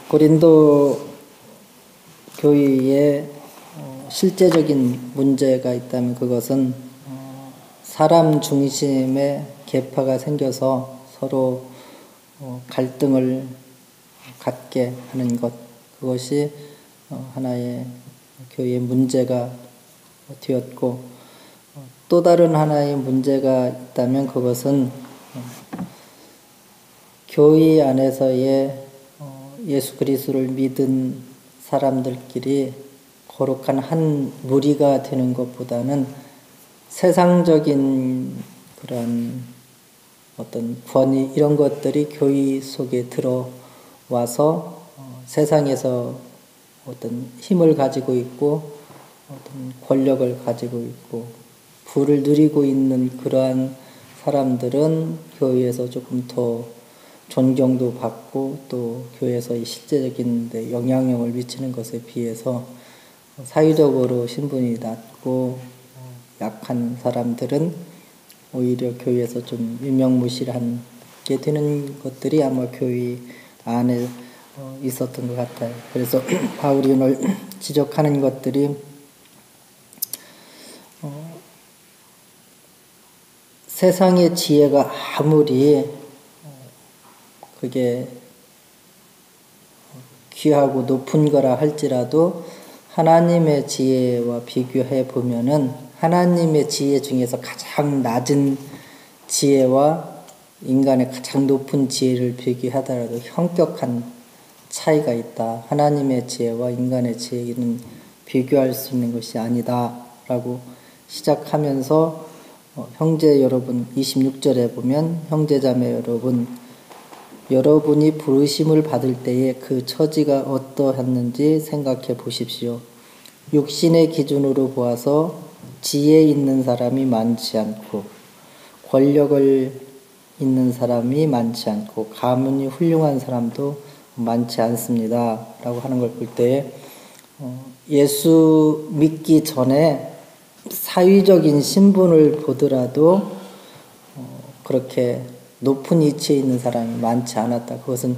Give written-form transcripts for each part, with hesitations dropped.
고린도 교회에 실제적인 문제가 있다면 그것은 사람 중심의 계파가 생겨서 서로 갈등을 갖게 하는 것, 그것이 하나의 교회의 문제가 되었고, 또 다른 하나의 문제가 있다면 그것은 교회 안에서의 예수 그리스도를 믿은 사람들끼리 거룩한 한 무리가 되는 것보다는 세상적인 그런 어떤 권위 이런 것들이 교회 속에 들어와서 세상에서 어떤 힘을 가지고 있고 어떤 권력을 가지고 있고 부를 누리고 있는 그러한 사람들은 교회에서 조금 더 존경도 받고 또 교회에서의 실제적인 데 영향력을 미치는 것에 비해서 사회적으로 신분이 낮고 약한 사람들은 오히려 교회에서 좀 유명무실하게 되는 것들이 아마 교회 안에 있었던 것 같아요. 그래서 바울이 오늘 지적하는 것들이 세상의 지혜가 아무리 그게 귀하고 높은 거라 할지라도 하나님의 지혜와 비교해 보면은 하나님의 지혜 중에서 가장 낮은 지혜와 인간의 가장 높은 지혜를 비교하더라도 현격한 차이가 있다. 하나님의 지혜와 인간의 지혜는 비교할 수 있는 것이 아니다. 라고 시작하면서 형제 여러분 26절에 보면 형제자매 여러분 여러분이 부르심을 받을 때에 그 처지가 어떠했는지 생각해 보십시오. 육신의 기준으로 보아서 지혜 있는 사람이 많지 않고 권력을 있는 사람이 많지 않고 가문이 훌륭한 사람도 많지 않습니다. 라고 하는 걸 볼 때 예수 믿기 전에 사회적인 신분을 보더라도 그렇게 높은 위치에 있는 사람이 많지 않았다. 그것은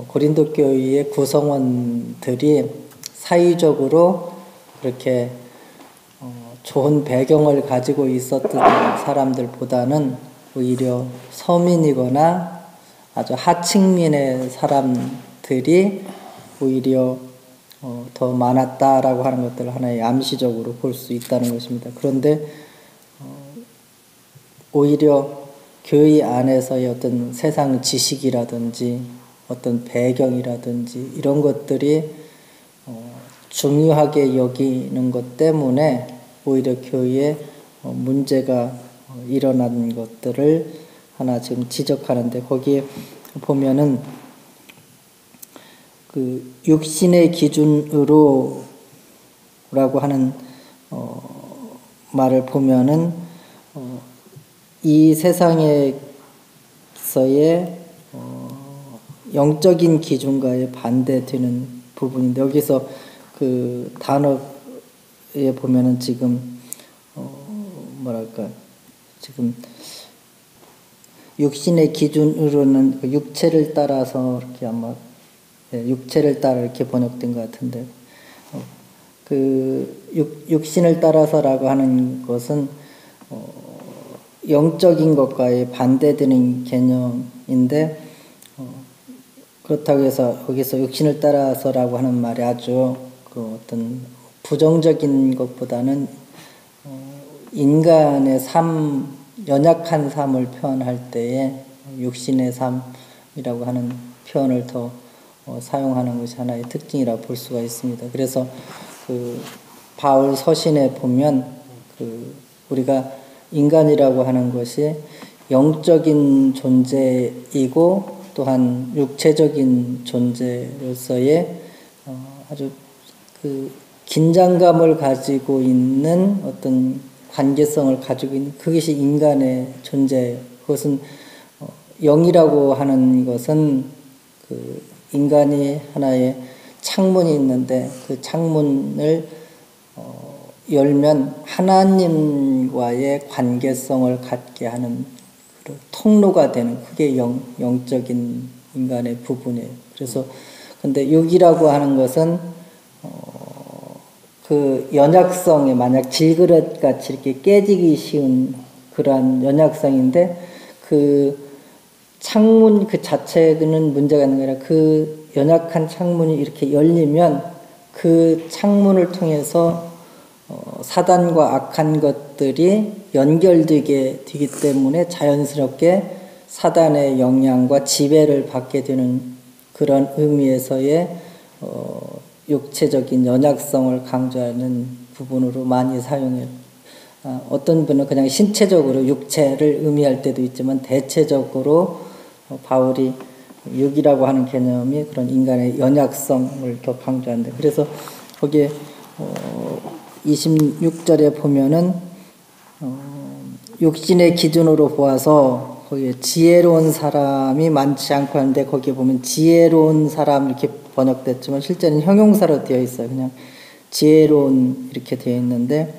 고린도 교회의 구성원들이 사회적으로 그렇게 좋은 배경을 가지고 있었던 사람들보다는 오히려 서민이거나 아주 하층민의 사람들이 오히려 더 많았다라고 하는 것들을 하나의 암시적으로 볼 수 있다는 것입니다. 그런데 오히려 교회 안에서의 어떤 세상 지식이라든지 어떤 배경이라든지 이런 것들이 중요하게 여기는 것 때문에 오히려 교회에 문제가 일어나는 것들을 하나 지금 지적하는데 거기에 보면은 그 육신의 기준으로 라고 하는 말을 보면은 이 세상에서의 영적인 기준과의 반대되는 부분인데 여기서 그 단어에 보면은 지금 뭐랄까 지금 육신의 기준으로는 그 육체를 따라서 이렇게 아마 육체를 따라 이렇게 번역된 것 같은데 그 육신을 따라서라고 하는 것은 영적인 것과의 반대되는 개념인데 그렇다고 해서 거기서 육신을 따라서라고 하는 말이 아주 그 어떤 부정적인 것보다는 인간의 삶, 연약한 삶을 표현할 때에 육신의 삶이라고 하는 표현을 더 사용하는 것이 하나의 특징이라 볼 수가 있습니다. 그래서 그 바울 서신에 보면 그 우리가 인간이라고 하는 것이 영적인 존재이고 또한 육체적인 존재로서의 아주 그 긴장감을 가지고 있는 어떤 관계성을 가지고 있는 그것이 인간의 존재. 그것은 영이라고 하는 것은 그 인간이 하나의 창문이 있는데 그 창문을 열면 하나님과의 관계성을 갖게 하는 통로가 되는 그게 영적인 인간의 부분이에요. 그래서 근데 육이라고 하는 것은 그 연약성에 만약 질그릇 같이 이렇게 깨지기 쉬운 그러한 연약성인데 그 창문 그 자체는 문제가 있는 게 아니라 그 연약한 창문이 이렇게 열리면 그 창문을 통해서 사단과 악한 것들이 연결되게 되기 때문에 자연스럽게 사단의 영향과 지배를 받게 되는 그런 의미에서의 육체적인 연약성을 강조하는 부분으로 많이 사용해요. 어떤 분은 그냥 신체적으로 육체를 의미할 때도 있지만 대체적으로 바울이 육이라고 하는 개념이 그런 인간의 연약성을 더 강조한다. 그래서 거기에 26절에 보면은 육신의 기준으로 보아서 거기에 지혜로운 사람이 많지 않고 하는데 거기에 보면 지혜로운 사람 이렇게 번역됐지만 실제는 형용사로 되어 있어요. 그냥 지혜로운 이렇게 되어 있는데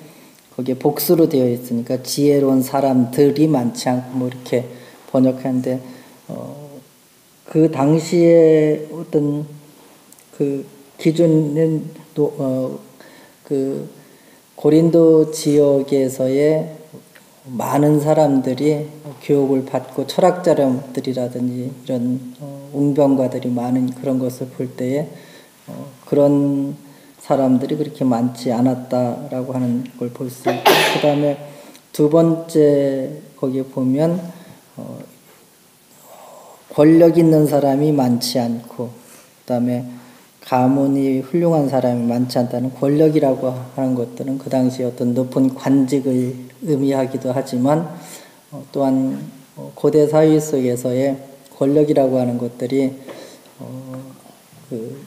거기에 복수로 되어 있으니까 지혜로운 사람들이 많지 않고 뭐 이렇게 번역하는데 그 당시에 어떤 그 기준은 그 고린도 지역에서의 많은 사람들이 교육을 받고 철학자들이라든지 이런 웅변가들이 많은 그런 것을 볼 때에 그런 사람들이 그렇게 많지 않았다라고 하는 걸 볼 수 있고, 그 다음에 두 번째 거기에 보면 권력 있는 사람이 많지 않고, 그 다음에 가문이 훌륭한 사람이 많지 않다는 권력이라고 하는 것들은 그 당시 어떤 높은 관직을 의미하기도 하지만 또한 고대 사회 속에서의 권력이라고 하는 것들이 그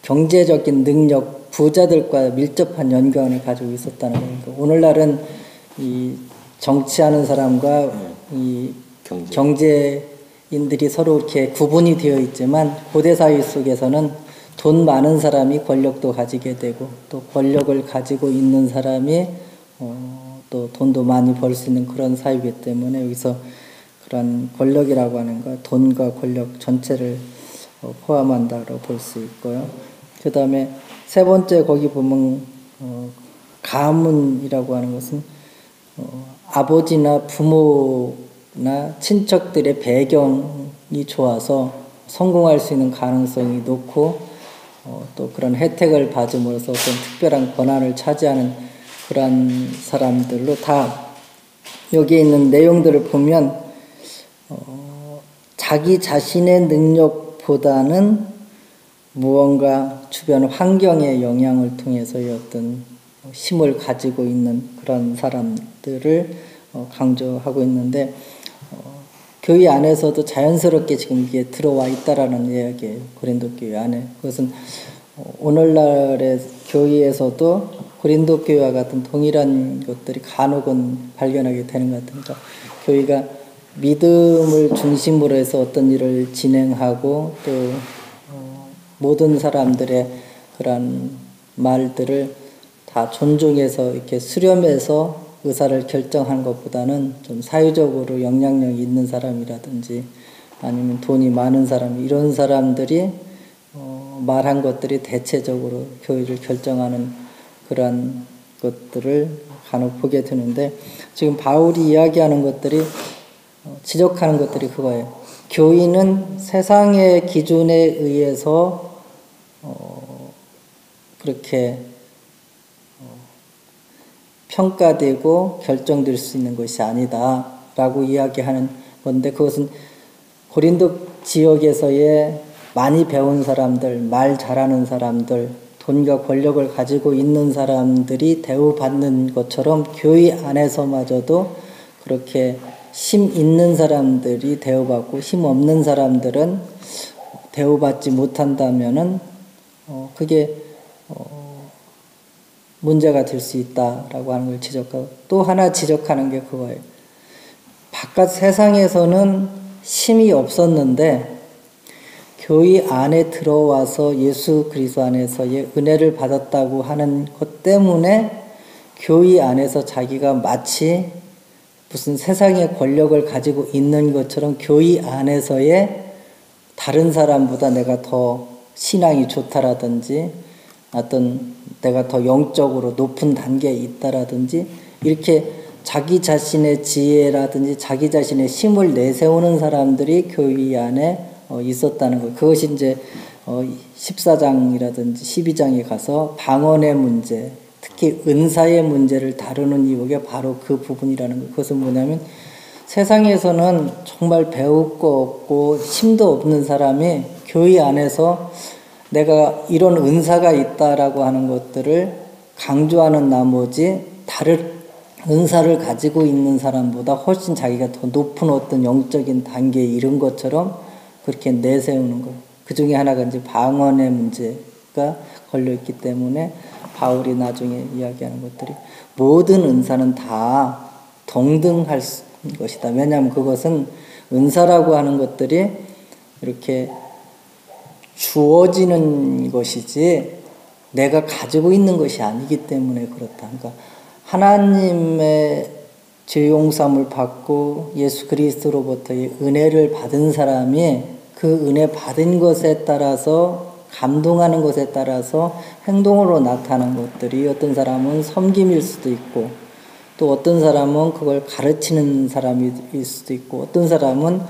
경제적인 능력, 부자들과 밀접한 연관을 가지고 있었다는 거니까 오늘날은 이 정치하는 사람과 이 경제인들이 서로 이렇게 구분이 되어 있지만 고대 사회 속에서는 돈 많은 사람이 권력도 가지게 되고 또 권력을 가지고 있는 사람이 또 돈도 많이 벌 수 있는 그런 사회이기 때문에 여기서 그런 권력이라고 하는 거 돈과 권력 전체를 포함한다고 볼 수 있고요. 그 다음에 세 번째 거기 보면 가문이라고 하는 것은 아버지나 부모나 친척들의 배경이 좋아서 성공할 수 있는 가능성이 높고 또 그런 혜택을 받음으로써 어떤 특별한 권한을 차지하는 그런 사람들로 다 여기에 있는 내용들을 보면 자기 자신의 능력보다는 무언가 주변 환경의 영향을 통해서의 어떤 힘을 가지고 있는 그런 사람들을 강조하고 있는데 교회 안에서도 자연스럽게 지금 이게 들어와 있다라는 이야기예요. 고린도 교회 안에. 그것은 오늘날의 교회에서도 고린도 교회와 같은 동일한 것들이 간혹은 발견하게 되는 것 같습니다. 교회가 믿음을 중심으로 해서 어떤 일을 진행하고 또 모든 사람들의 그런 말들을 다 존중해서 이렇게 수렴해서 의사를 결정하는 것보다는 좀 사회적으로 영향력이 있는 사람이라든지 아니면 돈이 많은 사람 이런 사람들이 말한 것들이 대체적으로 교회를 결정하는 그런 것들을 간혹 보게 되는데 지금 바울이 이야기하는 것들이 지적하는 것들이 그거예요. 교인은 세상의 기준에 의해서 그렇게 평가되고 결정될 수 있는 것이 아니다라고 이야기하는 건데 그것은 고린도 지역에서의 많이 배운 사람들, 말 잘하는 사람들, 돈과 권력을 가지고 있는 사람들이 대우받는 것처럼 교회 안에서마저도 그렇게 힘 있는 사람들이 대우받고 힘 없는 사람들은 대우받지 못한다면은 그게 문제가 될 수 있다라고 하는 걸 지적하고 또 하나 지적하는 게 그거예요. 바깥 세상에서는 힘이 없었는데 교회 안에 들어와서 예수 그리스도 안에서의 은혜를 받았다고 하는 것 때문에 교회 안에서 자기가 마치 무슨 세상의 권력을 가지고 있는 것처럼 교회 안에서의 다른 사람보다 내가 더 신앙이 좋다라든지 어떤 내가 더 영적으로 높은 단계에 있다라든지 이렇게 자기 자신의 지혜라든지 자기 자신의 힘을 내세우는 사람들이 교회 안에 있었다는 거예요. 그것이 이제 14장이라든지 12장에 가서 방언의 문제, 특히 은사의 문제를 다루는 이유가 바로 그 부분이라는 거예요. 그것은 뭐냐면 세상에서는 정말 배울 거 없고 힘도 없는 사람이 교회 안에서 내가 이런 은사가 있다라고 하는 것들을 강조하는 나머지 다른 은사를 가지고 있는 사람보다 훨씬 자기가 더 높은 어떤 영적인 단계에 이른 것처럼 그렇게 내세우는 거예요. 그 중에 하나가 이제 방언의 문제가 걸려있기 때문에 바울이 나중에 이야기하는 것들이 모든 은사는 다 동등할 것이다. 왜냐하면 그것은 은사라고 하는 것들이 이렇게 주어지는 것이지 내가 가지고 있는 것이 아니기 때문에 그렇다. 그러니까 하나님의 죄 용서함을 받고 예수 그리스도로부터의 은혜를 받은 사람이 그 은혜 받은 것에 따라서 감동하는 것에 따라서 행동으로 나타나는 것들이 어떤 사람은 섬김일 수도 있고 또 어떤 사람은 그걸 가르치는 사람일 수도 있고 어떤 사람은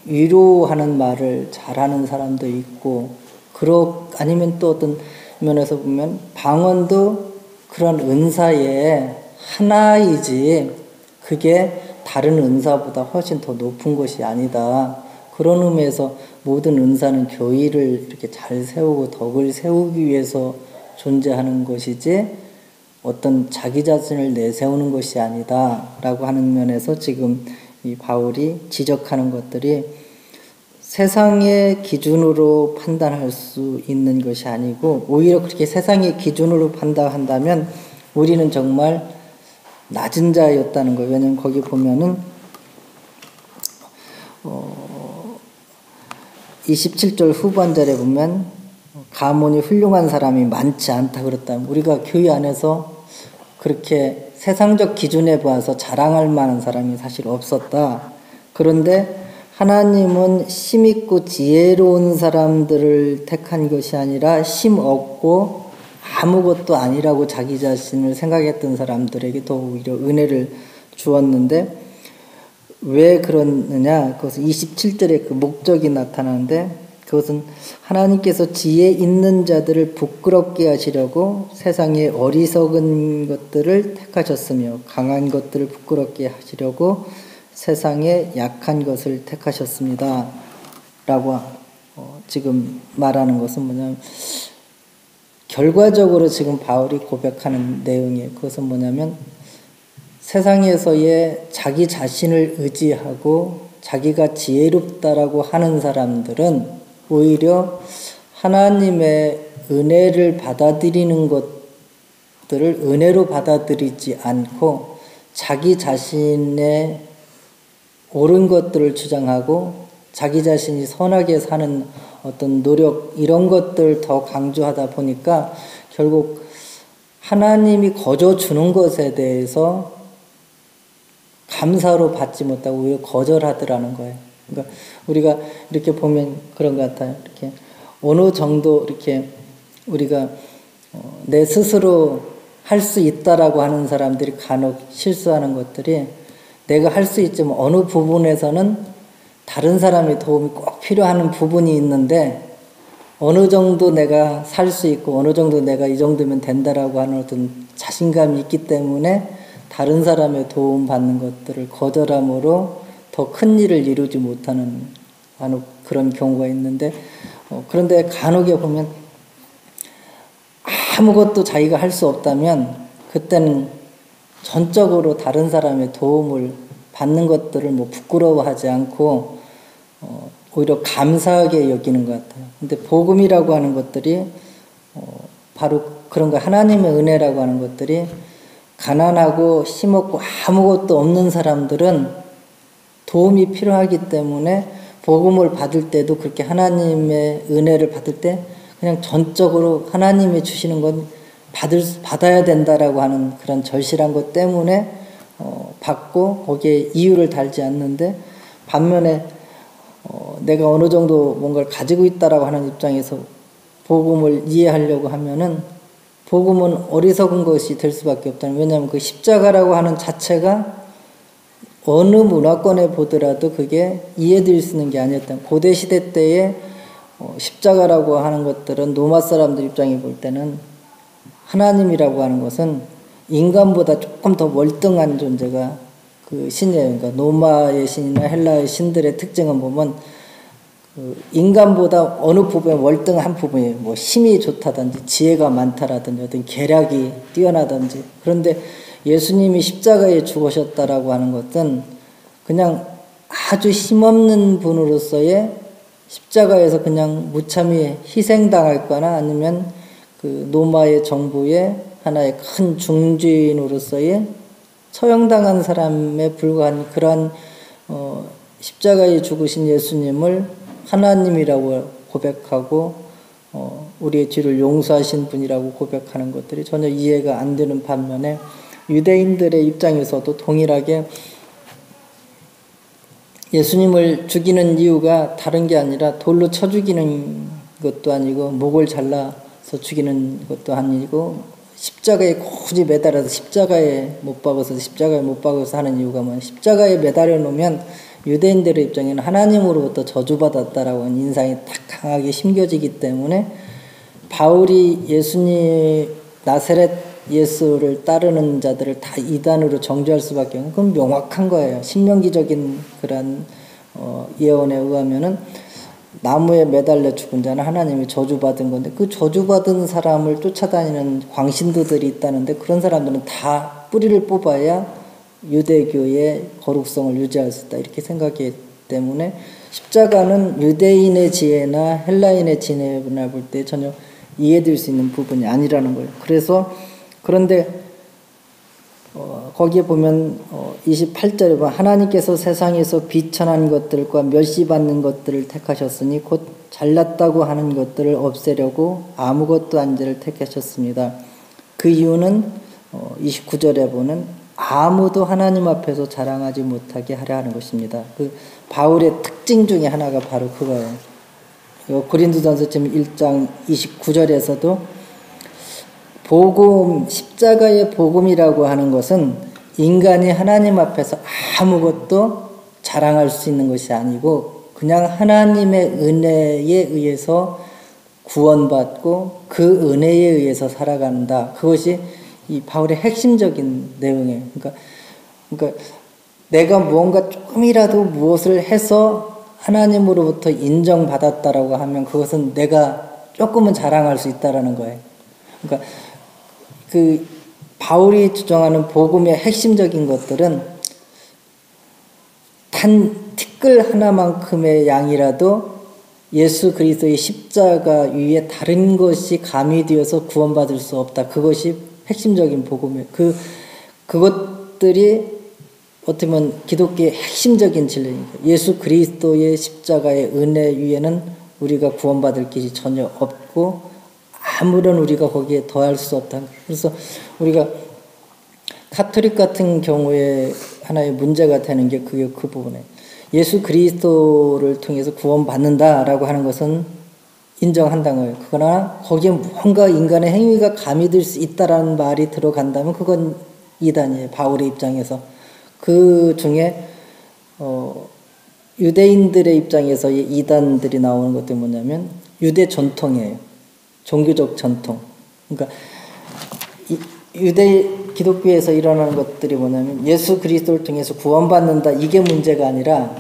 위로하는 말을 잘하는 사람도 있고 아니면 또 어떤 면에서 보면 방언도 그런 은사의 하나이지 그게 다른 은사보다 훨씬 더 높은 것이 아니다. 그런 의미에서 모든 은사는 교회를 이렇게 잘 세우고 덕을 세우기 위해서 존재하는 것이지 어떤 자기 자신을 내세우는 것이 아니다 라고 하는 면에서 지금 이 바울이 지적하는 것들이 세상의 기준으로 판단할 수 있는 것이 아니고 오히려 그렇게 세상의 기준으로 판단한다면 우리는 정말 낮은 자였다는 거예요. 왜냐하면 거기 보면은 27절 후반절에 보면 가문이 훌륭한 사람이 많지 않다 그랬다면 우리가 교회 안에서 그렇게 세상적 기준에 봐서 자랑할 만한 사람이 사실 없었다. 그런데 하나님은 힘있고 지혜로운 사람들을 택한 것이 아니라 힘 없고 아무것도 아니라고 자기 자신을 생각했던 사람들에게 더 오히려 은혜를 주었는데 왜 그러느냐? 그것은 27절에 그 목적이 나타나는데 그것은 하나님께서 지혜 있는 자들을 부끄럽게 하시려고 세상의 어리석은 것들을 택하셨으며 강한 것들을 부끄럽게 하시려고 세상에 약한 것을 택하셨습니다. 라고 지금 말하는 것은 뭐냐면 결과적으로 지금 바울이 고백하는 내용이에요. 그것은 뭐냐면 세상에서의 자기 자신을 의지하고 자기가 지혜롭다라고 하는 사람들은 오히려 하나님의 은혜를 받아들이는 것들을 은혜로 받아들이지 않고 자기 자신의 옳은 것들을 주장하고 자기 자신이 선하게 사는 어떤 노력 이런 것들 더 강조하다 보니까 결국 하나님이 거저 주는 것에 대해서 감사로 받지 못하고 오히려 거절하더라는 거예요. 그러니까 우리가 이렇게 보면 그런 것 같아요. 이렇게 어느 정도 이렇게 우리가 내 스스로 할 수 있다라고 하는 사람들이 간혹 실수하는 것들이 내가 할 수 있지만 어느 부분에서는 다른 사람의 도움이 꼭 필요한 부분이 있는데 어느 정도 내가 살 수 있고 어느 정도 내가 이 정도면 된다라고 하는 어떤 자신감이 있기 때문에 다른 사람의 도움 받는 것들을 거절함으로 더 큰 일을 이루지 못하는 간혹 그런 경우가 있는데 그런데 간혹에 보면 아무것도 자기가 할 수 없다면 그때는 전적으로 다른 사람의 도움을 받는 것들을 부끄러워하지 않고 오히려 감사하게 여기는 것 같아요. 근데 복음이라고 하는 것들이 바로 그런 거 하나님의 은혜라고 하는 것들이 가난하고 힘없고 아무것도 없는 사람들은 도움이 필요하기 때문에 복음을 받을 때도 그렇게 하나님의 은혜를 받을 때 그냥 전적으로 하나님이 주시는 건 받아야 된다라고 하는 그런 절실한 것 때문에 받고 거기에 이유를 달지 않는데 반면에 내가 어느 정도 뭔가를 가지고 있다라고 하는 입장에서 복음을 이해하려고 하면은 복음은 어리석은 것이 될 수밖에 없다는. 왜냐하면 그 십자가라고 하는 자체가 어느 문화권에 보더라도 그게 이해될 수 있는 게 아니었다. 고대 시대 때에 십자가라고 하는 것들은 로마 사람들 입장에 볼 때는 하나님이라고 하는 것은 인간보다 조금 더 월등한 존재가 그 신이에요. 그러니까 로마의 신이나 헬라의 신들의 특징은 보면 그 인간보다 어느 부분에 월등한 부분이에요. 뭐 힘이 좋다든지 지혜가 많다라든지 어떤 계략이 뛰어나든지. 그런데 예수님이 십자가에 죽으셨다라고 하는 것은 그냥 아주 힘없는 분으로서의 십자가에서 그냥 무참히 희생당할 거나 아니면 그 로마의 정부의 하나의 큰 중주인으로서의 처형당한 사람에 불과한 그러한 십자가에 죽으신 예수님을 하나님이라고 고백하고 우리의 죄를 용서하신 분이라고 고백하는 것들이 전혀 이해가 안 되는 반면에 유대인들의 입장에서도 동일하게 예수님을 죽이는 이유가 다른 게 아니라 돌로 쳐 죽이는 것도 아니고 목을 잘라서 죽이는 것도 아니고 십자가에 굳이 매달아서 십자가에 못 박아서 하는 이유가 뭐냐. 십자가에 매달려 놓으면 유대인들의 입장에는 하나님으로부터 저주받았다라고 하는 인상이 딱 강하게 심겨지기 때문에 바울이 예수님 나사렛 예수를 따르는 자들을 다 이단으로 정죄할 수밖에 없는 그건 명확한 거예요. 신명기적인 그런 예언에 의하면은 나무에 매달려 죽은 자는 하나님이 저주받은 건데 그 저주받은 사람을 쫓아다니는 광신도들이 있다는데 그런 사람들은 다 뿌리를 뽑아야 유대교의 거룩성을 유지할 수 있다 이렇게 생각하기 때문에 십자가는 유대인의 지혜나 헬라인의 지혜나 볼 때 전혀 이해될 수 있는 부분이 아니라는 거예요. 그런데 거기에 보면 28절에 보면 하나님께서 세상에서 비천한 것들과 멸시받는 것들을 택하셨으니 곧 잘났다고 하는 것들을 없애려고 아무것도 안 죄를 택하셨습니다. 그 이유는 29절에 보면 아무도 하나님 앞에서 자랑하지 못하게 하려 하는 것입니다. 그 바울의 특징 중에 하나가 바로 그거예요. 고린도전서 1장 29절에서도 복음, 십자가의 복음이라고 하는 것은 인간이 하나님 앞에서 아무것도 자랑할 수 있는 것이 아니고 그냥 하나님의 은혜에 의해서 구원받고 그 은혜에 의해서 살아간다. 그것이 이 바울의 핵심적인 내용이에요. 그러니까 내가 무언가 조금이라도 무엇을 해서 하나님으로부터 인정받았다라고 하면 그것은 내가 조금은 자랑할 수 있다라는 거예요. 그러니까 그 바울이 주장하는 복음의 핵심적인 것들은 단 티끌 하나만큼의 양이라도 예수 그리스도의 십자가 위에 다른 것이 가미되어서 구원받을 수 없다. 그것이 핵심적인 복음이에요. 그것들이 어떻게 보면 기독교의 핵심적인 진리입니다. 예수 그리스도의 십자가의 은혜 위에는 우리가 구원받을 길이 전혀 없고 아무런 우리가 거기에 더할 수 없다. 그래서 우리가 카톨릭 같은 경우에 하나의 문제가 되는 게 그게 그 부분에 예수 그리스도를 통해서 구원받는다라고 하는 것은 인정한다는 거예요. 그러나 거기에 뭔가 인간의 행위가 가미될 수 있다라는 말이 들어간다면 그건 이단이에요. 바울의 입장에서. 그 중에 유대인들의 입장에서 이단들이 나오는 것들이 뭐냐면 유대 전통이에요. 종교적 전통. 그러니까 기독교에서 일어나는 것들이 뭐냐면 예수 그리스도를 통해서 구원받는다 이게 문제가 아니라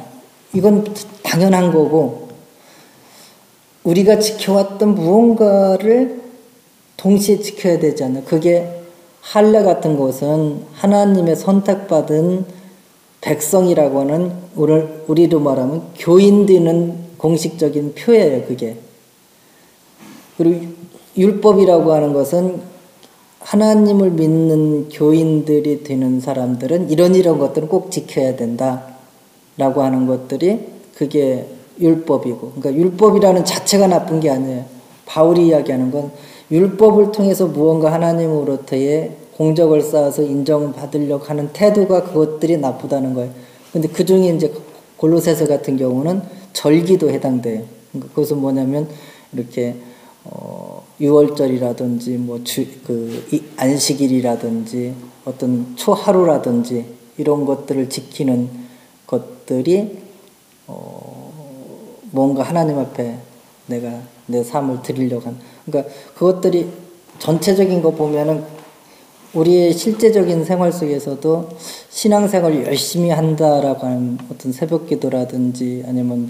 이건 당연한 거고 우리가 지켜왔던 무언가를 동시에 지켜야 되지 않나. 그게 할례 같은 것은 하나님의 선택받은 백성이라고 하는 우리로 말하면 교인되는 공식적인 표예요. 그게. 그리고 율법이라고 하는 것은 하나님을 믿는 교인들이 되는 사람들은 이런 것들은 꼭 지켜야 된다라고 하는 것들이 그게 율법이고, 그러니까 율법이라는 자체가 나쁜 게 아니에요. 바울이 이야기하는 건 율법을 통해서 무언가 하나님으로부터의 공적을 쌓아서 인정받으려고 하는 태도가 그것들이 나쁘다는 거예요. 근데 그 중에 이제 골로새서 같은 경우는 절기도 해당돼요. 그러니까 그것은 뭐냐면 이렇게 유월절이라든지 안식일이라든지 어떤 초하루라든지 이런 것들을 지키는 것들이 뭔가 하나님 앞에 내가 내 삶을 드리려고 하는, 그러니까 그것들이 전체적인 거 보면은 우리의 실제적인 생활 속에서도 신앙생활을 열심히 한다라고 하는 어떤 새벽기도라든지 아니면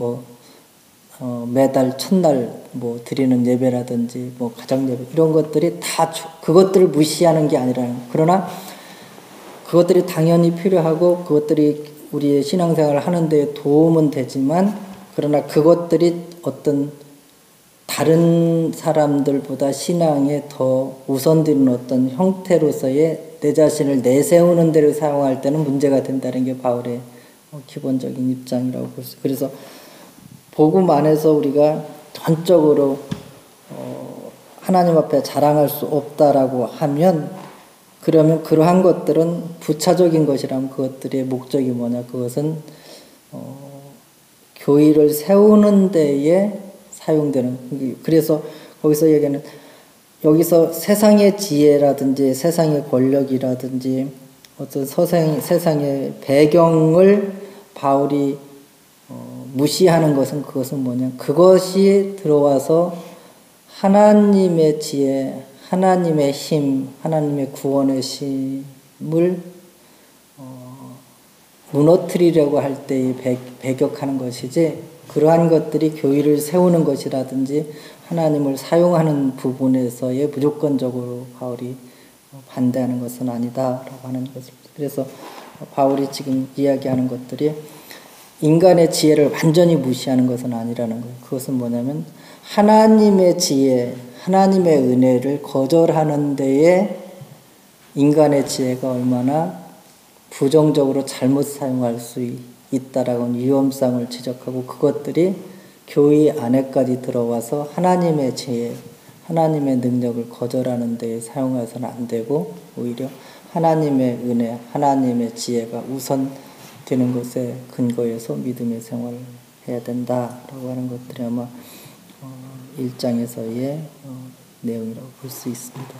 매달 첫날 드리는 예배라든지 가정예배 이런 것들이 다 그것들을 무시하는 게 아니라, 그러나 그것들이 당연히 필요하고 그것들이 우리의 신앙생활을 하는 데 도움은 되지만, 그러나 그것들이 어떤 다른 사람들보다 신앙에 더 우선되는 어떤 형태로서의 내 자신을 내세우는 데를 사용할 때는 문제가 된다는 게 바울의 기본적인 입장이라고 볼 수 있어요. 그래서 복음 안에서 우리가 전적으로 하나님 앞에 자랑할 수 없다라고 하면, 그러면 그러한 것들은 부차적인 것이라면 그것들의 목적이 뭐냐? 그것은 교회를 세우는 데에 사용되는, 그래서 거기서 얘기하는, 여기서 세상의 지혜라든지 세상의 권력이라든지 어떤 세상의 배경을 바울이 무시하는 것은, 그것은 뭐냐? 그것이 들어와서 하나님의 지혜, 하나님의 힘, 하나님의 구원의 힘을 무너뜨리려고 할 때에 배격하는 것이지, 그러한 것들이 교회를 세우는 것이라든지 하나님을 사용하는 부분에서의 무조건적으로 바울이 반대하는 것은 아니다라고 하는 것입니다. 그래서 바울이 지금 이야기하는 것들이 인간의 지혜를 완전히 무시하는 것은 아니라는 거예요. 그것은 뭐냐면 하나님의 지혜, 하나님의 은혜를 거절하는 데에 인간의 지혜가 얼마나 부정적으로 잘못 사용할 수 있다라는 위험성을 지적하고, 그것들이 교회 안에까지 들어와서 하나님의 지혜, 하나님의 능력을 거절하는 데에 사용해서는 안 되고, 오히려 하나님의 은혜, 하나님의 지혜가 우선되는 것에 근거해서 믿음의 생활을 해야 된다라고 하는 것들이 아마 1장에서의 내용이라고 볼 수 있습니다.